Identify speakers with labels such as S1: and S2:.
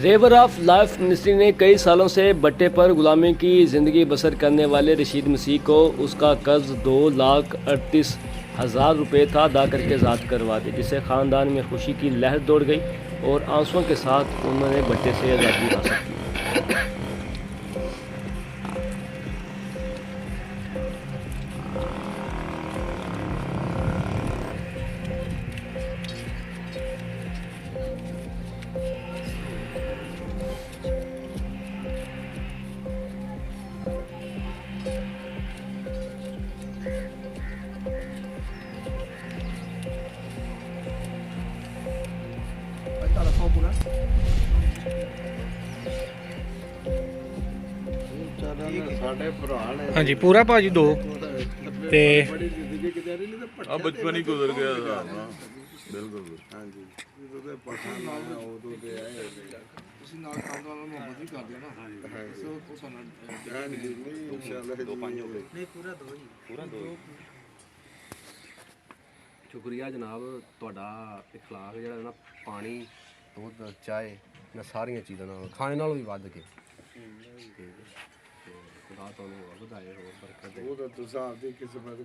S1: River of life ministry ने कई सालों से भट्टे पर गुलामी की ज़िंदगी बसर करने वाले रशीद मसीह को उसका कर्ज 2,38,000 रुपये था अदा करके आज़ाद करवा दी, जिससे ख़ानदान में खुशी की लहर दौड़ गई और आंसुओं के साथ उन्होंने भट्टे से आज़ादी हासिल की।
S2: हाँ जी पूरा भाजी दो ते
S3: ਆ ਬਚਪਨ ਹੀ ਗੁਜ਼ਰ ਗਿਆ ਨਾ ਬਿਲਕੁਲ। ਹਾਂਜੀ
S4: ਤੁਸੀਂ ਨਾਲ ਕੰਮ ਵਾਲਾ ਮੁਹੱਬਤ ਵੀ ਕਰਦੇ ਹੋ ਨਾ ਸੋ ਉਹ ਸਾਨੂੰ
S3: ਇਨਸ਼ਾਅੱਲਾ ਦੋ ਪੰਜ ਹੋ ਗਏ।
S4: ਨਹੀਂ ਪੂਰਾ ਦੋ
S5: ਸ਼ੁਕਰੀਆ ਜਨਾਬ ਤੁਹਾਡਾ ਇਖਲਾਕ ਜਿਹੜਾ ਨਾ ਪਾਣੀ ਦੁੱਧ ਚਾਹ ਨਾ ਸਾਰੀਆਂ ਚੀਜ਼ਾਂ ਨਾਲ ਖਾਣੇ ਨਾਲੋਂ ਵੀ ਵੱਧ ਕੇ ਖੁਦਾ ਤੁਹਾਨੂੰ ਵਧਾਏ ਹੋਰ ਬਰਕਤ ਦੇ।
S3: ਉਹ ਤਾਂ ਤੁਸੀਂ ਆਪਦੀ ਕਿਸਮਤ